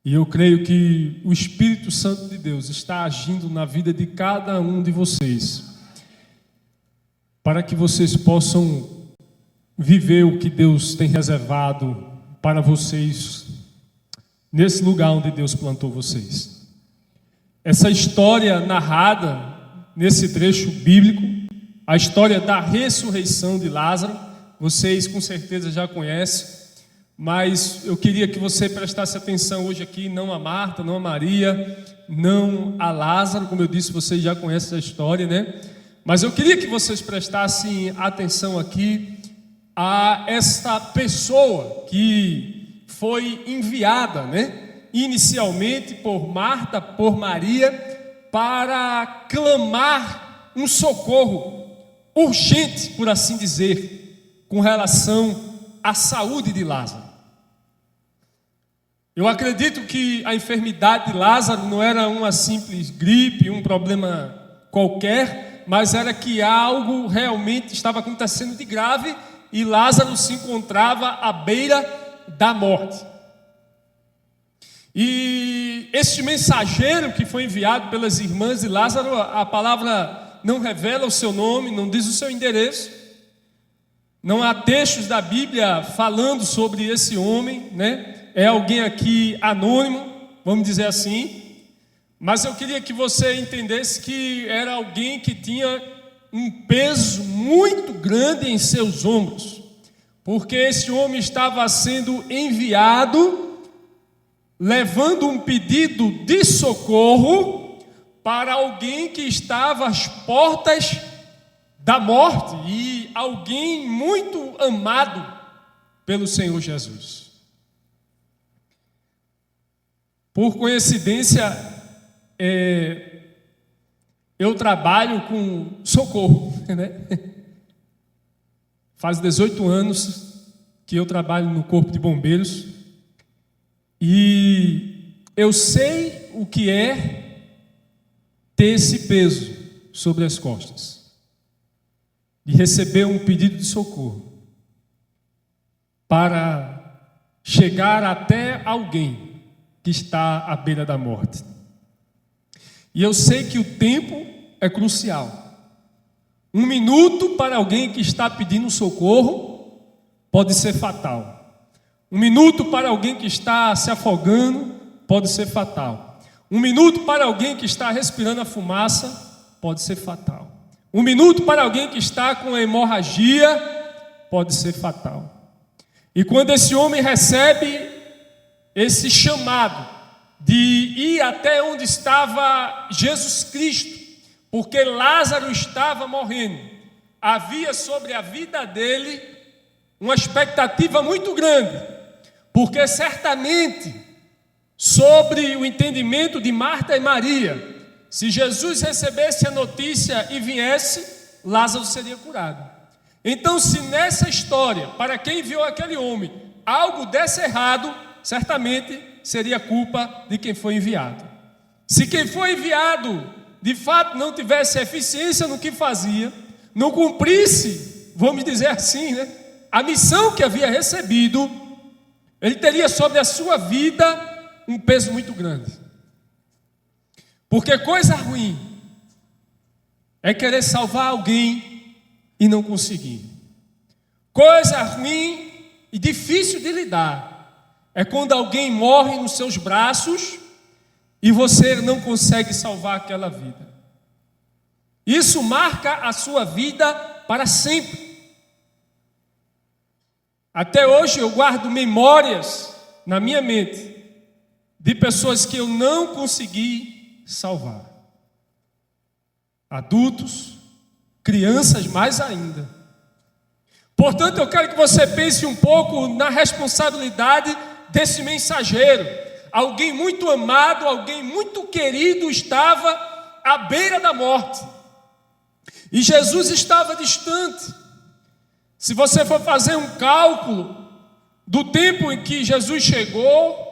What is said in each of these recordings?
E eu creio que o Espírito Santo de Deus está agindo na vida de cada um de vocês, para que vocês possam viver o que Deus tem reservado para vocês nesse lugar onde Deus plantou vocês. Essa história narrada nesse trecho bíblico, a história da ressurreição de Lázaro, vocês com certeza já conhecem, mas eu queria que você prestasse atenção hoje aqui, não a Marta, não a Maria, não a Lázaro, como eu disse, vocês já conhecem a história, né? Mas eu queria que vocês prestassem atenção aqui a esta pessoa que foi enviada, né? Inicialmente por Marta, por Maria, para clamar um socorro urgente, por assim dizer, com relação à saúde de Lázaro. Eu acredito que a enfermidade de Lázaro não era uma simples gripe, um problema qualquer, mas era que algo realmente estava acontecendo de grave e Lázaro se encontrava à beira da morte. E este mensageiro que foi enviado pelas irmãs de Lázaro, a palavra não revela o seu nome, não diz o seu endereço. Não há textos da Bíblia falando sobre esse homem, né? É alguém aqui anônimo, vamos dizer assim. Mas eu queria que você entendesse que era alguém que tinha um peso muito grande em seus ombros, porque esse homem estava sendo enviado, levando um pedido de socorro para alguém que estava às portas da morte e alguém muito amado pelo Senhor Jesus. Por coincidência, eu trabalho com socorro, né? Faz 18 anos que eu trabalho no Corpo de Bombeiros e eu sei o que é ter esse peso sobre as costas, de receber um pedido de socorro para chegar até alguém que está à beira da morte. E eu sei que o tempo é crucial. 1 minuto para alguém que está pedindo socorro pode ser fatal. 1 minuto para alguém que está se afogando pode ser fatal. 1 minuto para alguém que está respirando a fumaça pode ser fatal. 1 minuto para alguém que está com hemorragia pode ser fatal. E quando esse homem recebe esse chamado de ir até onde estava Jesus Cristo, porque Lázaro estava morrendo, havia sobre a vida dele uma expectativa muito grande, porque certamente sobre o entendimento de Marta e Maria, se Jesus recebesse a notícia e viesse, Lázaro seria curado. Então, se nessa história, para quem viu aquele homem, algo desse errado, certamente seria culpa de quem foi enviado. Se quem foi enviado, de fato, não tivesse eficiência no que fazia, não cumprisse, vamos dizer assim, né, a missão que havia recebido, ele teria sobre a sua vida um peso muito grande. Porque coisa ruim é querer salvar alguém e não conseguir. Coisa ruim e difícil de lidar é quando alguém morre nos seus braços e você não consegue salvar aquela vida. Isso marca a sua vida para sempre. Até hoje eu guardo memórias na minha mente de pessoas que eu não consegui salvar. Adultos, crianças mais ainda. Portanto, eu quero que você pense um pouco na responsabilidade desse mensageiro. Alguém muito amado, alguém muito querido estava à beira da morte. E Jesus estava distante. Se você for fazer um cálculo do tempo em que Jesus chegou,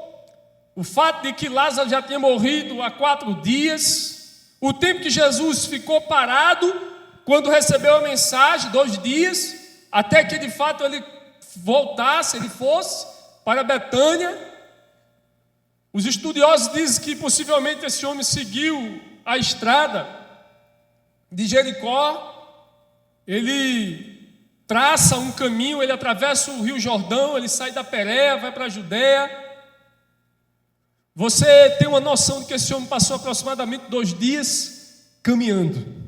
o fato de que Lázaro já tinha morrido há 4 dias, o tempo que Jesus ficou parado quando recebeu a mensagem, 2 dias, até que de fato ele voltasse, ele fosse para Betânia, Os estudiosos dizem que possivelmente esse homem seguiu a estrada de Jericó. Ele traça um caminho, ele atravessa o Rio Jordão, ele sai da Pérea, vai para a Judéia. Você tem uma noção de que esse homem passou aproximadamente 2 dias caminhando.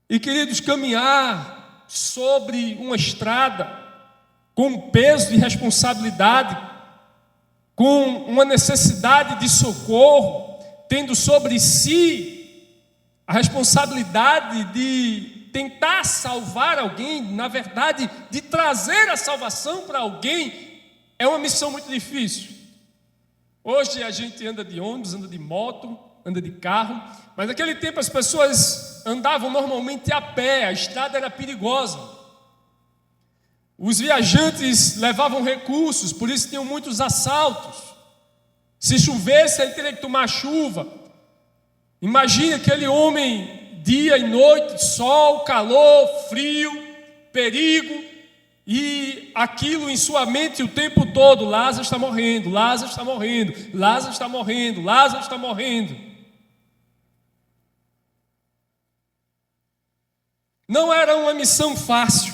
E, queridos, caminhar sobre uma estrada com um peso de responsabilidade, com uma necessidade de socorro, tendo sobre si a responsabilidade de tentar salvar alguém, na verdade, de trazer a salvação para alguém, é uma missão muito difícil. Hoje a gente anda de ônibus, anda de moto, anda de carro, mas naquele tempo as pessoas andavam normalmente a pé, a estrada era perigosa. Os viajantes levavam recursos, por isso tinham muitos assaltos. Se chovesse, ele teria que tomar chuva. Imagine aquele homem, dia e noite, sol, calor, frio, perigo, e aquilo em sua mente o tempo todo: Lázaro está morrendo, Lázaro está morrendo, Lázaro está morrendo, Lázaro está morrendo. Não era uma missão fácil.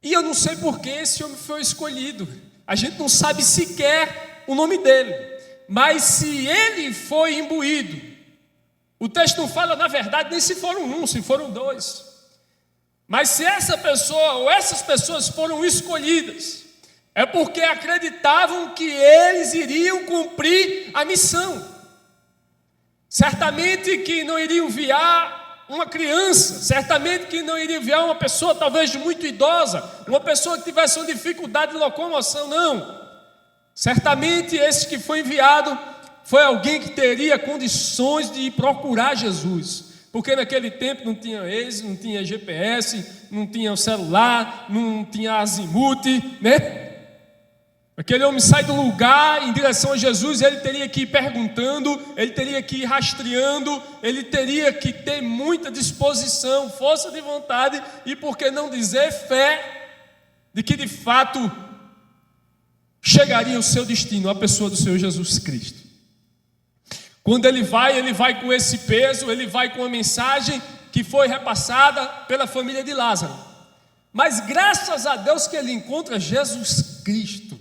E eu não sei por que esse homem foi escolhido. A gente não sabe sequer o nome dele. Mas se ele foi imbuído, o texto não fala, na verdade, nem se foram 1, se foram 2. Mas se essa pessoa ou essas pessoas foram escolhidas, é porque acreditavam que eles iriam cumprir a missão. Certamente que não iriam enviar uma criança, certamente que não iria enviar uma pessoa talvez muito idosa, uma pessoa que tivesse uma dificuldade de locomoção, não. Certamente esse que foi enviado foi alguém que teria condições de ir procurar Jesus, porque naquele tempo não tinha Waze, não tinha GPS, não tinha o celular, não tinha azimuth, né? Aquele homem sai do lugar em direção a Jesus, ele teria que ir perguntando, ele teria que ir rastreando, ele teria que ter muita disposição, força de vontade e, por que não dizer, fé de que de fato chegaria ao seu destino, a pessoa do Senhor Jesus Cristo. Quando ele vai com esse peso, ele vai com a mensagem que foi repassada pela família de Lázaro. Mas graças a Deus que ele encontra Jesus Cristo.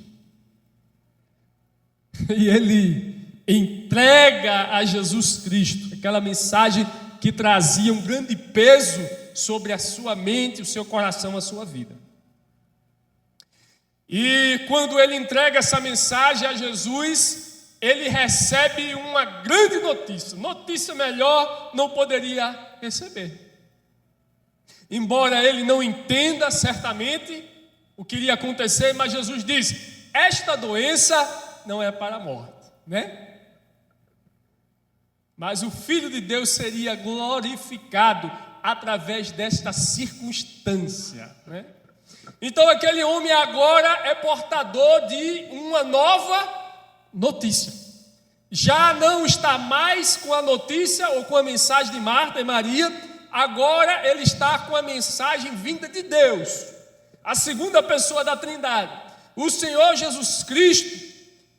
E ele entrega a Jesus Cristo aquela mensagem que trazia um grande peso sobre a sua mente, o seu coração, a sua vida. E quando ele entrega essa mensagem a Jesus, ele recebe uma grande notícia. Notícia melhor não poderia receber. Embora ele não entenda certamente o que iria acontecer, mas Jesus diz: esta doença não é para a morte, né? Mas o Filho de Deus seria glorificado através desta circunstância, né? Então aquele homem agora é portador de uma nova notícia. Já não está mais com a notícia ou com a mensagem de Marta e Maria, agora ele está com a mensagem vinda de Deus, a segunda pessoa da Trindade. O Senhor Jesus Cristo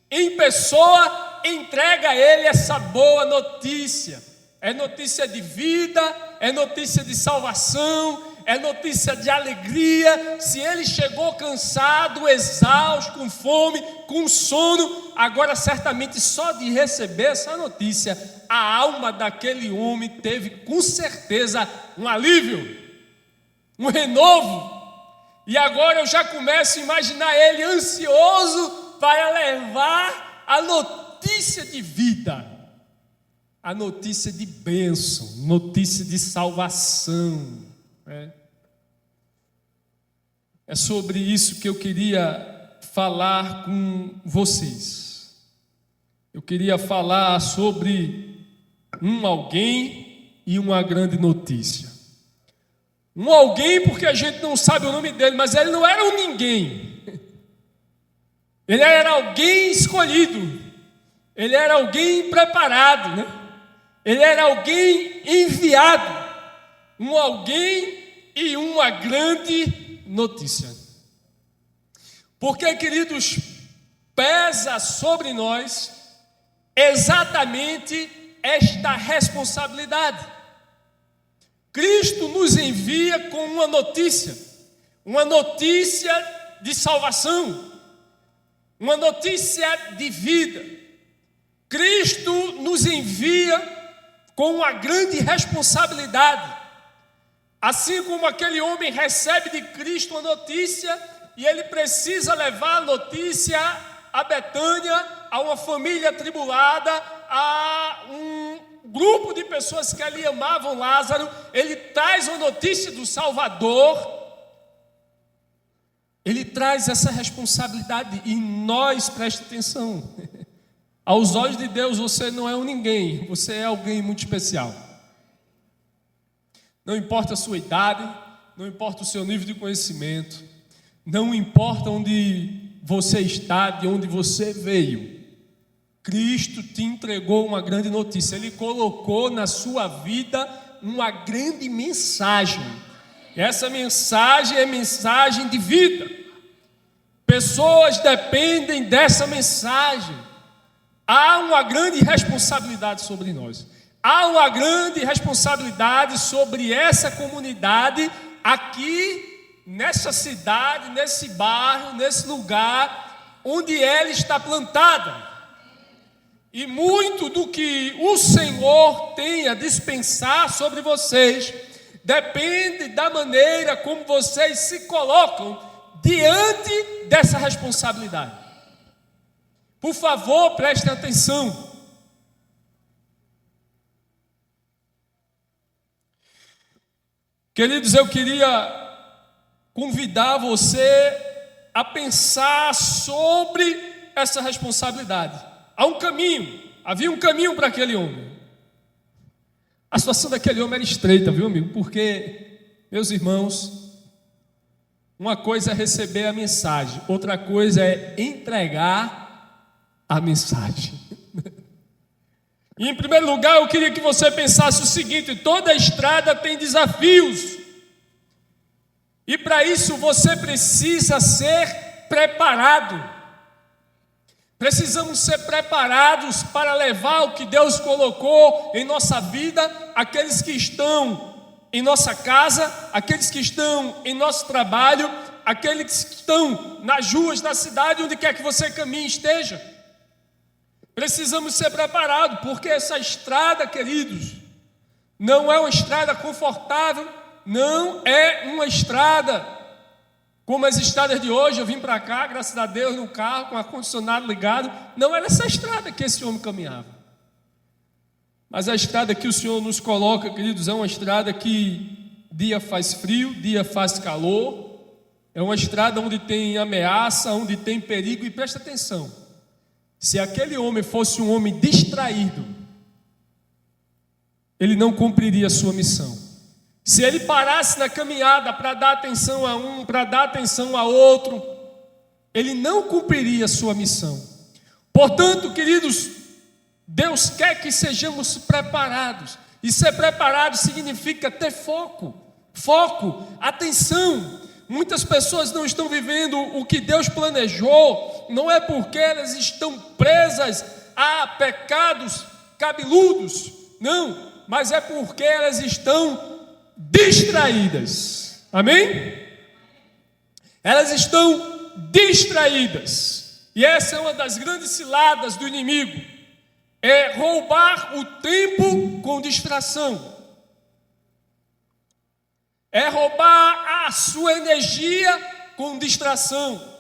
em pessoa entrega a ele essa boa notícia. É notícia de vida, é notícia de salvação, é notícia de alegria. Se ele chegou cansado, exausto, com fome, com sono, agora certamente só de receber essa notícia, a alma daquele homem teve com certeza um alívio, um renovo. E agora eu já começo a imaginar ele ansioso para levar a notícia de vida, a notícia de bênção, notícia de salvação. É sobre isso que eu queria falar com vocês. Eu queria falar sobre um alguém e uma grande notícia. Um alguém porque a gente não sabe o nome dele, mas ele não era um ninguém. Ele era alguém escolhido, ele era alguém preparado, né? Ele era alguém enviado, um alguém e uma grande notícia. Porque, queridos, pesa sobre nós exatamente esta responsabilidade. Cristo nos envia com uma notícia de salvação, uma notícia de vida. Cristo nos envia com uma grande responsabilidade. Assim como aquele homem recebe de Cristo a notícia, e ele precisa levar a notícia a Betânia, a uma família atribulada, a um grupo de pessoas que ali amavam Lázaro, ele traz a notícia do Salvador. Ele traz essa responsabilidade, e nós, preste atenção, aos olhos de Deus você não é um ninguém, você é alguém muito especial. Não importa a sua idade, não importa o seu nível de conhecimento, não importa onde você está, de onde você veio, Cristo te entregou uma grande notícia. Ele colocou na sua vida uma grande mensagem. Essa mensagem é mensagem de vida. Pessoas dependem dessa mensagem. Há uma grande responsabilidade sobre nós. Há uma grande responsabilidade sobre essa comunidade aqui, nessa cidade, nesse bairro, nesse lugar onde ela está plantada. E muito do que o Senhor tem a dispensar sobre vocês depende da maneira como vocês se colocam diante dessa responsabilidade. Por favor, prestem atenção. Queridos, eu queria convidar você a pensar sobre essa responsabilidade. Há um caminho, havia um caminho para aquele homem. A situação daquele homem era estreita, viu, amigo? Porque, meus irmãos, uma coisa é receber a mensagem, outra coisa é entregar a mensagem. E em primeiro lugar, eu queria que você pensasse o seguinte: toda estrada tem desafios. E para isso você precisa ser preparado. Precisamos ser preparados para levar o que Deus colocou em nossa vida, aqueles que estão em nossa casa, aqueles que estão em nosso trabalho, aqueles que estão nas ruas da cidade, onde quer que você caminhe e esteja. Precisamos ser preparados, porque essa estrada, queridos, não é uma estrada confortável, não é uma estrada como as estradas de hoje. Eu vim para cá, graças a Deus, no carro, com ar-condicionado ligado. Não era essa estrada que esse homem caminhava. Mas a estrada que o Senhor nos coloca, queridos, é uma estrada que dia faz frio, dia faz calor. É uma estrada onde tem ameaça, onde tem perigo. E presta atenção, se aquele homem fosse um homem distraído, ele não cumpriria a sua missão. Se ele parasse na caminhada para dar atenção a um, para dar atenção a outro, ele não cumpriria a sua missão. Portanto, queridos, Deus quer que sejamos preparados. E ser preparado significa ter foco, atenção. Muitas pessoas não estão vivendo o que Deus planejou, não é porque elas estão presas a pecados cabeludos, não, mas é porque elas estão distraídas. Amém? Elas estão distraídas. E essa é uma das grandes ciladas do inimigo, é roubar o tempo com distração, é roubar a sua energia com distração.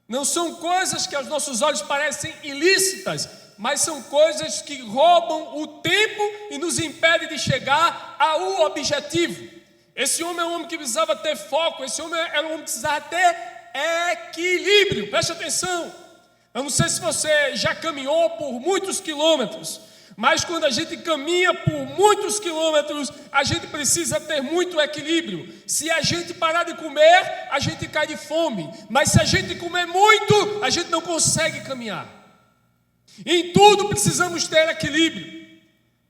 Não são coisas que aos nossos olhos parecem ilícitas, mas são coisas que roubam o tempo e nos impedem de chegar ao objetivo. Esse homem é um homem que precisava ter foco, esse homem era um homem que precisava ter equilíbrio. Preste atenção, eu não sei se você já caminhou por muitos quilômetros, mas quando a gente caminha por muitos quilômetros, a gente precisa ter muito equilíbrio. Se a gente parar de comer, a gente cai de fome, mas se a gente comer muito, a gente não consegue caminhar. Em tudo precisamos ter equilíbrio.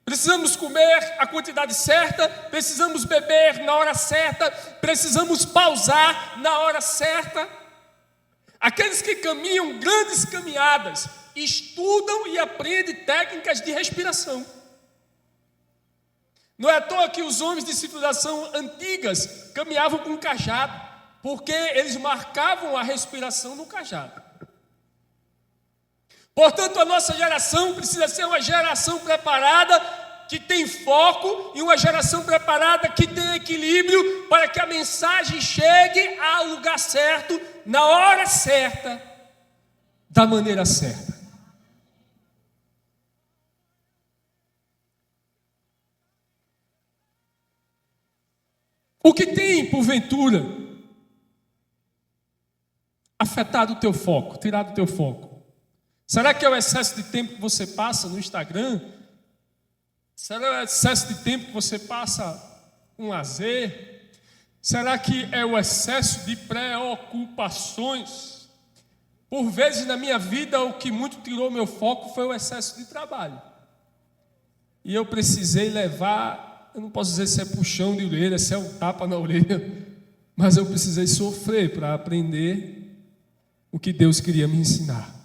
Precisamos comer a quantidade certa, precisamos beber na hora certa, precisamos pausar na hora certa. Aqueles que caminham grandes caminhadas, estudam e aprendem técnicas de respiração. Não é à toa que os homens de civilização antigas caminhavam com um cajado, porque eles marcavam a respiração no cajado. Portanto, a nossa geração precisa ser uma geração preparada, que tem foco, e uma geração preparada que tem equilíbrio, para que a mensagem chegue ao lugar certo, na hora certa, da maneira certa. O que tem, porventura, afetado o teu foco, tirado o teu foco? Será que é o excesso de tempo que você passa no Instagram? Será o excesso de tempo que você passa com lazer? Será que é o excesso de preocupações? Por vezes na minha vida, o que muito tirou meu foco foi o excesso de trabalho. E eu precisei levar, eu não posso dizer se é puxão de orelha, se é um tapa na orelha, mas eu precisei sofrer para aprender o que Deus queria me ensinar.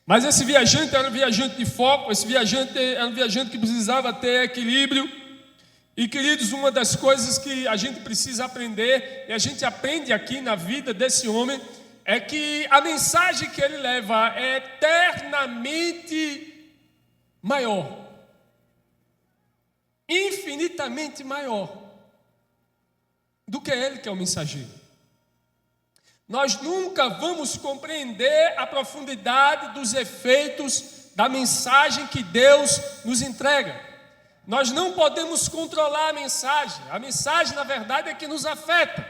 Mas esse viajante era um viajante de foco, esse viajante era um viajante que precisava ter equilíbrio. E, queridos, uma das coisas que a gente precisa aprender, e a gente aprende aqui na vida desse homem, é que a mensagem que ele leva é eternamente maior, infinitamente maior do que ele que é o mensageiro. Nós nunca vamos compreender a profundidade dos efeitos da mensagem que Deus nos entrega. Nós não podemos controlar a mensagem, na verdade, é que nos afeta.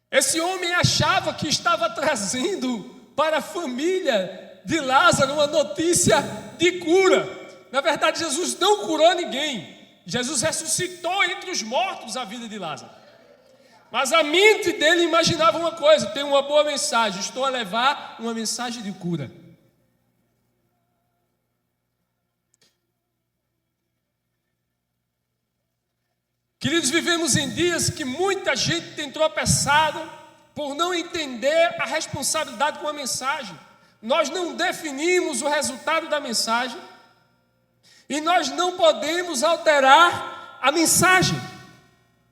Esse homem achava que estava trazendo para a família de Lázaro uma notícia de cura. Na verdade, Jesus não curou ninguém. Jesus ressuscitou entre os mortos a vida de Lázaro. Mas a mente dele imaginava uma coisa: tem uma boa mensagem, estou a levar uma mensagem de cura. Queridos, vivemos em dias que muita gente tem tropeçado por não entender a responsabilidade com a mensagem. Nós não definimos o resultado da mensagem e nós não podemos alterar a mensagem.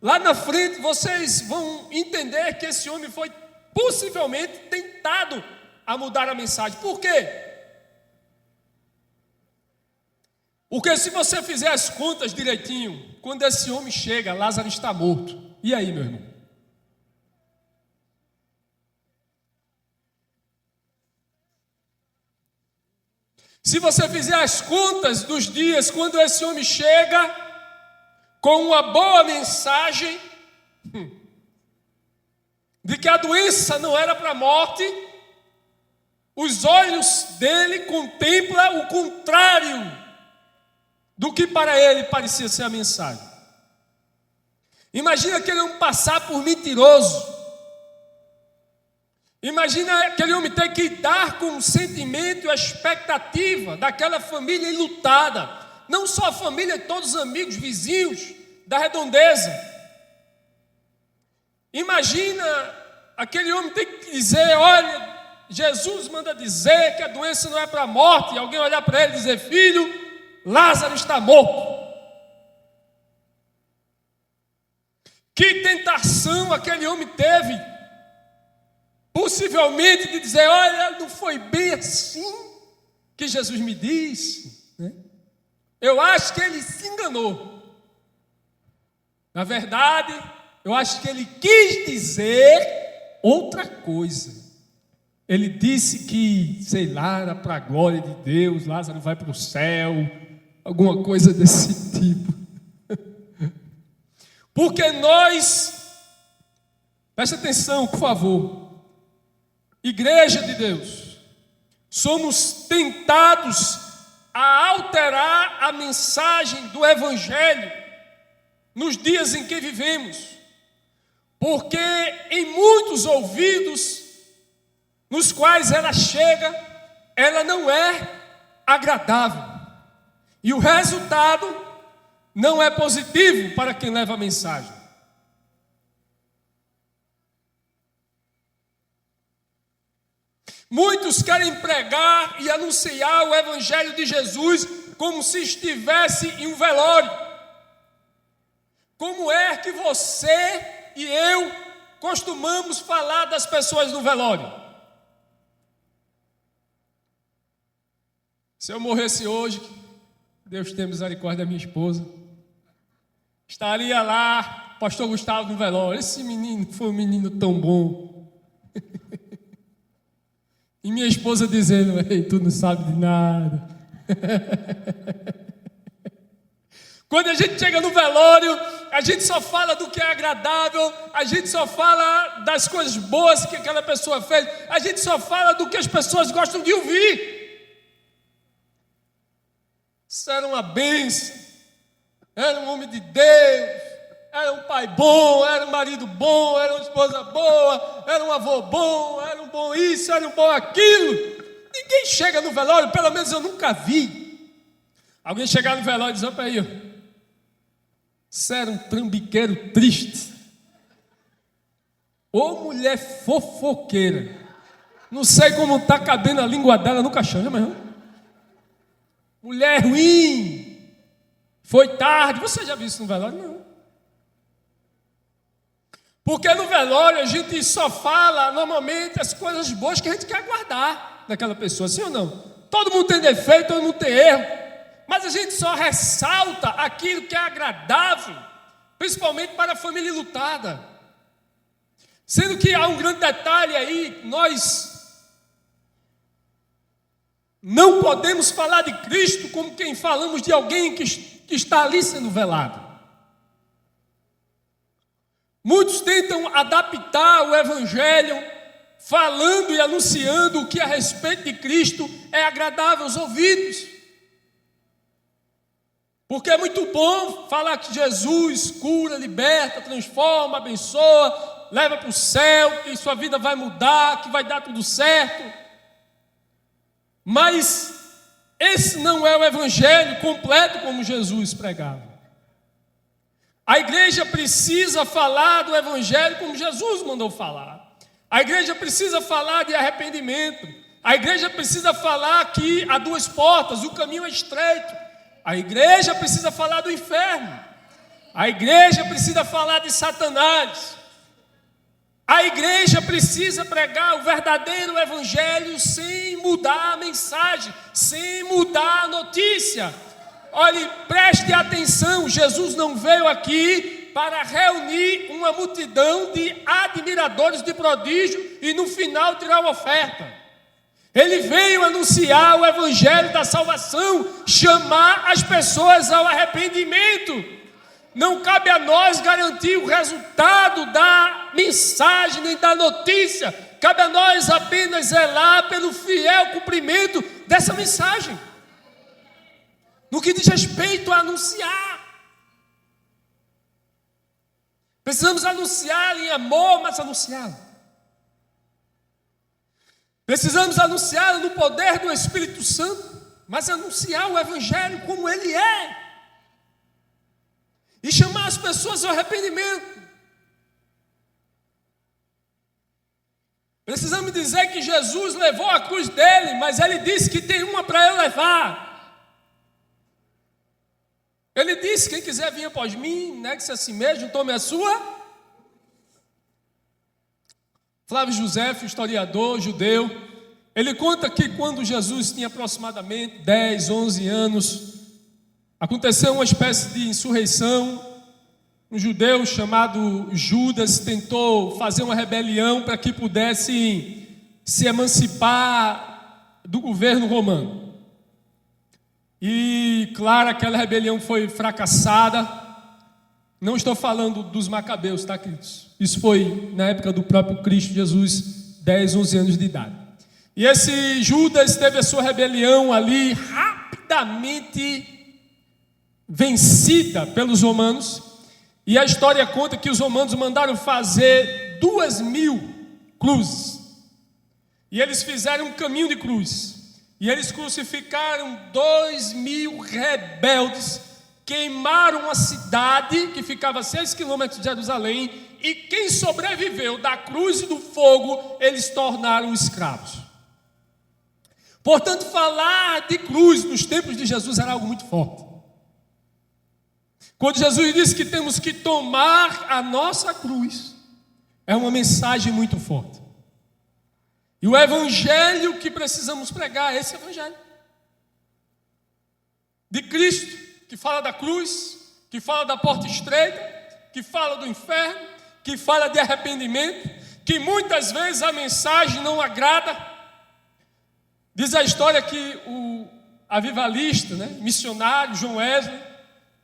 Lá na frente vocês vão entender que esse homem foi possivelmente tentado a mudar a mensagem. Por quê? Porque se você fizer as contas direitinho, quando esse homem chega, Lázaro está morto. E aí, meu irmão? Se você fizer as contas dos dias, quando esse homem chega com uma boa mensagem de que a doença não era para a morte, os olhos dele contemplam o contrário do que para ele parecia ser a mensagem. Imagina aquele homem passar por mentiroso. Imagina aquele homem ter que lidar com o sentimento e a expectativa daquela família enlutada. Não só a família, todos os amigos, vizinhos da redondeza. Imagina aquele homem ter que dizer: olha, Jesus manda dizer que a doença não é para a morte. E alguém olhar para ele e dizer: filho, Lázaro está morto. Que tentação aquele homem teve, possivelmente de dizer: olha, não foi bem assim que Jesus me disse, né? Eu acho que ele se enganou. Na verdade, eu acho que ele quis dizer outra coisa. Ele disse que, sei lá, era para a glória de Deus, Lázaro vai para o céu, alguma coisa desse tipo. Porque nós, preste atenção, por favor, Igreja de Deus, somos tentados a alterar a mensagem do Evangelho nos dias em que vivemos, porque em muitos ouvidos nos quais ela chega, ela não é agradável, e o resultado não é positivo para quem leva a mensagem. Muitos querem pregar e anunciar o Evangelho de Jesus como se estivesse em um velório. Como é que você e eu costumamos falar das pessoas no velório? Se eu morresse hoje, Deus tenha misericórdia da minha esposa, estaria lá, pastor Gustavo no velório. Esse menino foi um menino tão bom. E minha esposa dizendo: ei, tu não sabe de nada. Quando a gente chega no velório, a gente só fala do que é agradável, a gente só fala das coisas boas que aquela pessoa fez, a gente só fala do que as pessoas gostam de ouvir. Isso era uma bênção, era um homem de Deus, era um pai bom, era um marido bom, era uma esposa boa, era um avô bom, era um bom isso, era um bom aquilo. Ninguém chega no velório, pelo menos eu nunca vi alguém chegar no velório e dizer: para aí, você era um trambiqueiro triste, ou mulher fofoqueira, não sei como está cabendo a língua dela no caixão, mas não. Mulher ruim, foi tarde. Você já viu isso no velório? Não. Porque no velório a gente só fala normalmente as coisas boas que a gente quer guardar daquela pessoa, sim ou não? Todo mundo tem defeito, todo mundo tem erro, mas a gente só ressalta aquilo que é agradável, principalmente para a família enlutada. Sendo que há um grande detalhe aí: nós não podemos falar de Cristo como quem falamos de alguém que está ali sendo velado. Muitos tentam adaptar o Evangelho, falando e anunciando o que a respeito de Cristo é agradável aos ouvidos. Porque é muito bom falar que Jesus cura, liberta, transforma, abençoa, leva para o céu, que sua vida vai mudar, que vai dar tudo certo. Mas esse não é o Evangelho completo como Jesus pregava. A igreja precisa falar do Evangelho como Jesus mandou falar. A igreja precisa falar de arrependimento. A igreja precisa falar que há duas portas, o caminho é estreito. A igreja precisa falar do inferno. A igreja precisa falar de Satanás. A igreja precisa pregar o verdadeiro Evangelho sem mudar a mensagem, sem mudar a notícia. Olhe, preste atenção, Jesus não veio aqui para reunir uma multidão de admiradores de prodígio e no final tirar uma oferta. Ele veio anunciar o Evangelho da salvação, chamar as pessoas ao arrependimento. Não cabe a nós garantir o resultado da mensagem nem da notícia. Cabe a nós apenas zelar pelo fiel cumprimento dessa mensagem. No que diz respeito a anunciar. Precisamos anunciar em amor, mas anunciá-lo. Precisamos anunciar no poder do Espírito Santo, mas anunciar o Evangelho como ele é. E chamar as pessoas ao arrependimento. Precisamos dizer que Jesus levou a cruz dele, mas ele disse que tem uma para eu levar. Ele disse: quem quiser vir após mim, negue-se a si mesmo, tome a sua. Flávio José, historiador judeu, ele conta que quando Jesus tinha aproximadamente 10, 11 anos, aconteceu uma espécie de insurreição. Um judeu chamado Judas tentou fazer uma rebelião para que pudesse se emancipar do governo romano. E, claro, aquela rebelião foi fracassada. Não estou falando dos macabeus, tá, queridos? Isso foi na época do próprio Cristo Jesus, 10, 11 anos de idade. E esse Judas teve a sua rebelião ali rapidamente vencida pelos romanos. E a história conta que os romanos mandaram fazer 2.000 cruzes. E eles fizeram um caminho de cruz. E eles crucificaram 2.000 rebeldes, queimaram uma cidade que ficava a 6 quilômetros de Jerusalém, e quem sobreviveu da cruz e do fogo, eles tornaram escravos. Portanto, falar de cruz nos tempos de Jesus era algo muito forte. Quando Jesus disse que temos que tomar a nossa cruz, é uma mensagem muito forte. E o evangelho que precisamos pregar é esse evangelho de Cristo, que fala da cruz, que fala da porta estreita, que fala do inferno, que fala de arrependimento, que muitas vezes a mensagem não agrada. Diz a história que o avivalista, missionário John Wesley,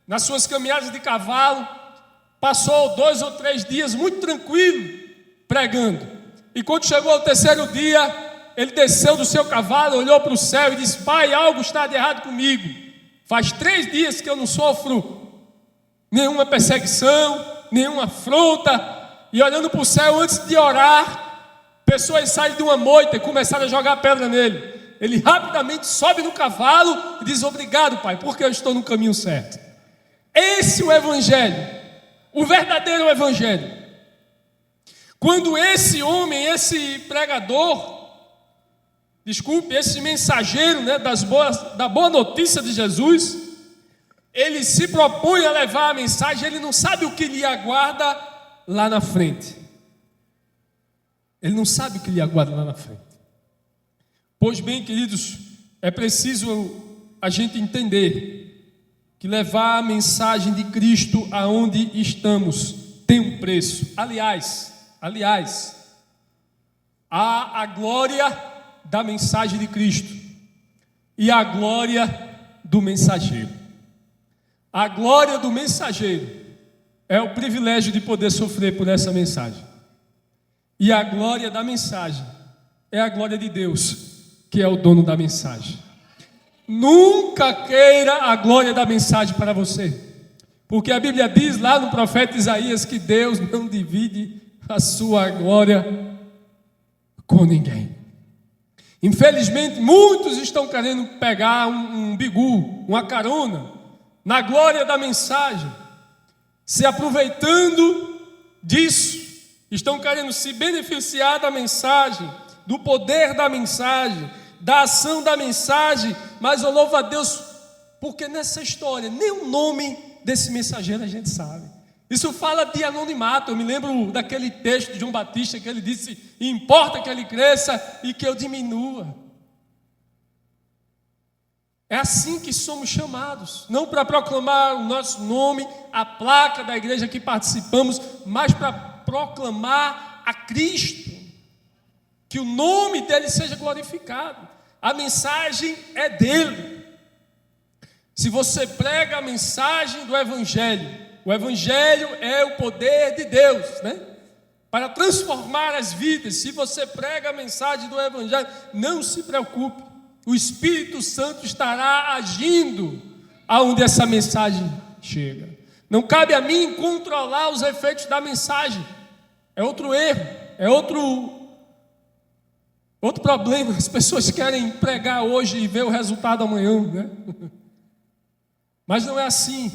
nas suas caminhadas de cavalo, passou 2 ou 3 dias muito tranquilo pregando. E quando chegou ao 3º dia, ele desceu do seu cavalo, olhou para o céu e disse: Pai, algo está de errado comigo. Faz 3 dias que eu não sofro nenhuma perseguição, nenhuma afronta. E olhando para o céu antes de orar, pessoas saem de uma moita e começaram a jogar pedra nele. Ele rapidamente sobe no cavalo e diz: obrigado, Pai, porque eu estou no caminho certo. Esse é o evangelho, o verdadeiro evangelho. Quando esse homem, esse pregador, esse mensageiro da boa notícia de Jesus, ele se propõe a levar a mensagem, ele não sabe o que lhe aguarda lá na frente. Ele não sabe o que lhe aguarda lá na frente. Pois bem, queridos, é preciso a gente entender que levar a mensagem de Cristo aonde estamos tem um preço. Aliás, há a glória da mensagem de Cristo e a glória do mensageiro. A glória do mensageiro é o privilégio de poder sofrer por essa mensagem. E a glória da mensagem é a glória de Deus, que é o dono da mensagem. Nunca queira a glória da mensagem para você, porque a Bíblia diz lá no profeta Isaías que Deus não divide a sua glória com ninguém. Infelizmente, muitos estão querendo pegar um bigu, uma carona na glória da mensagem, se aproveitando disso, estão querendo se beneficiar da mensagem, do poder da mensagem, da ação da mensagem. Mas eu louvo a Deus, porque nessa história nem o nome desse mensageiro a gente sabe. Isso fala de anonimato. Eu me lembro daquele texto de João Batista que ele disse: importa que ele cresça e que eu diminua. É assim que somos chamados, não para proclamar o nosso nome, a placa da igreja que participamos, mas para proclamar a Cristo, que o nome dele seja glorificado. A mensagem é dele. Se você prega a mensagem do evangelho, o evangelho é o poder de Deus, para transformar as vidas. Se você prega a mensagem do evangelho, não se preocupe, o Espírito Santo estará agindo aonde essa mensagem chega. Não cabe a mim controlar os efeitos da mensagem. É outro erro, é outro problema. As pessoas querem pregar hoje e ver o resultado amanhã, Mas não é assim.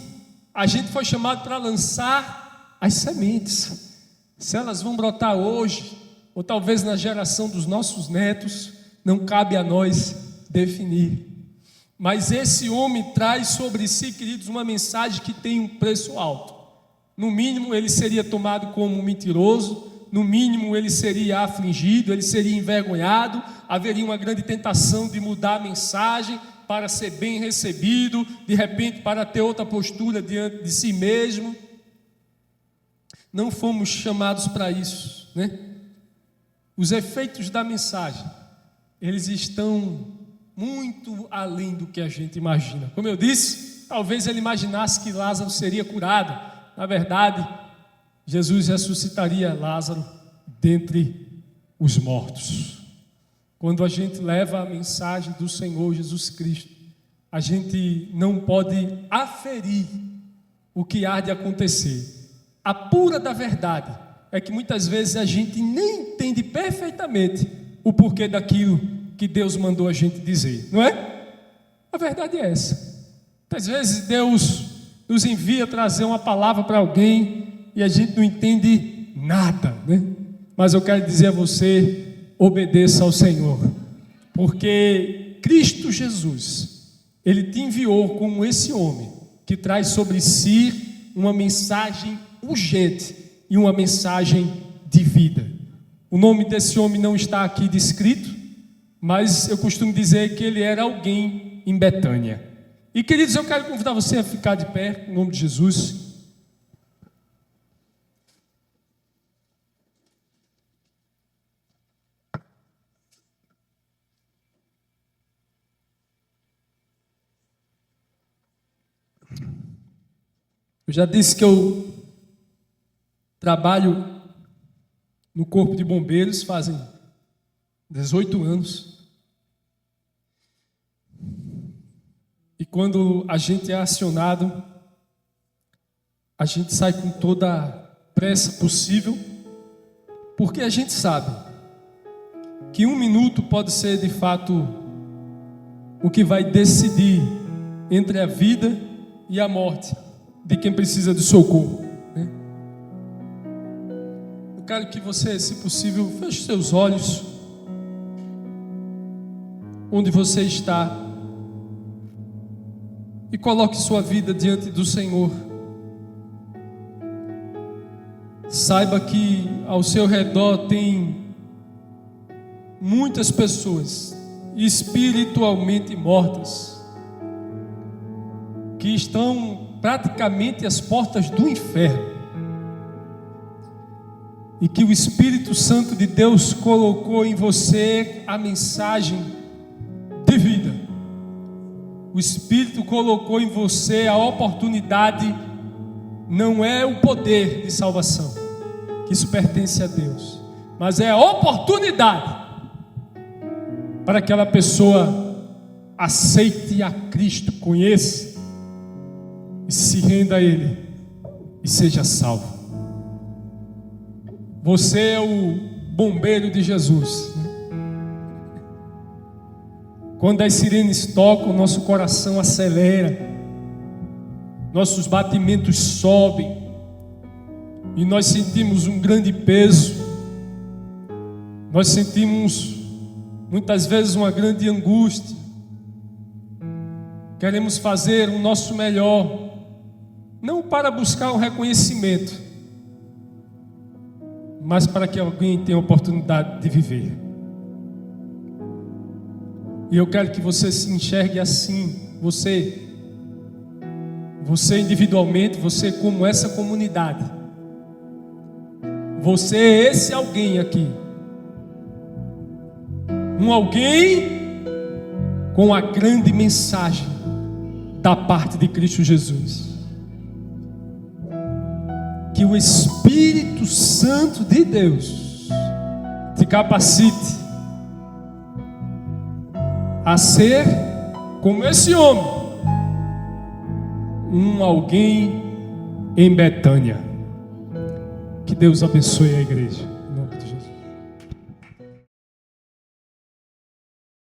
A gente foi chamado para lançar as sementes. Se elas vão brotar hoje, ou talvez na geração dos nossos netos, não cabe a nós definir. Mas esse homem traz sobre si, queridos, uma mensagem que tem um preço alto. No mínimo ele seria tomado como mentiroso, no mínimo ele seria afligido, ele seria envergonhado, haveria uma grande tentação de mudar a mensagem para ser bem recebido, de repente para ter outra postura diante de si mesmo. Não fomos chamados para isso, Os efeitos da mensagem, eles estão muito além do que a gente imagina. Como eu disse, talvez ele imaginasse que Lázaro seria curado. Na verdade, Jesus ressuscitaria Lázaro dentre os mortos. Quando a gente leva a mensagem do Senhor Jesus Cristo, a gente não pode aferir o que há de acontecer. A pura da verdade é que muitas vezes a gente nem entende perfeitamente o porquê daquilo que Deus mandou a gente dizer, não é? A verdade é essa. Muitas vezes Deus nos envia trazer uma palavra para alguém e a gente não entende nada, Mas eu quero dizer a você: obedeça ao Senhor, porque Cristo Jesus, Ele te enviou como esse homem que traz sobre si uma mensagem urgente e uma mensagem de vida. O nome desse homem não está aqui descrito, mas eu costumo dizer que ele era alguém em Betânia. E queridos, eu quero convidar você a ficar de pé, em nome de Jesus. Eu já disse que eu trabalho no Corpo de Bombeiros fazem 18 anos. E quando a gente é acionado, a gente sai com toda a pressa possível, porque a gente sabe que 1 minuto pode ser de fato o que vai decidir entre a vida e a morte de quem precisa de socorro, né? Eu quero que você, se possível, feche seus olhos onde você está e coloque sua vida diante do Senhor. Saiba que ao seu redor tem muitas pessoas espiritualmente mortas, que estão praticamente às portas do inferno, e que o Espírito Santo de Deus colocou em você a mensagem de vida. O Espírito colocou em você a oportunidade, não é o poder de salvação, que isso pertence a Deus, mas é a oportunidade para que aquela pessoa aceite a Cristo, conheça e se renda a Ele e seja salvo. Você é o bombeiro de Jesus. Quando as sirenes tocam, nosso coração acelera, nossos batimentos sobem e nós sentimos um grande peso. Nós sentimos muitas vezes uma grande angústia. Queremos fazer o nosso melhor, não para buscar um reconhecimento, mas para que alguém tenha a oportunidade de viver. E eu quero que você se enxergue assim, você individualmente, você como essa comunidade. Você é esse alguém aqui. Um alguém com a grande mensagem da parte de Cristo Jesus. Que o Espírito Santo de Deus te capacite a ser como esse homem, um alguém em Betânia. Que Deus abençoe a igreja.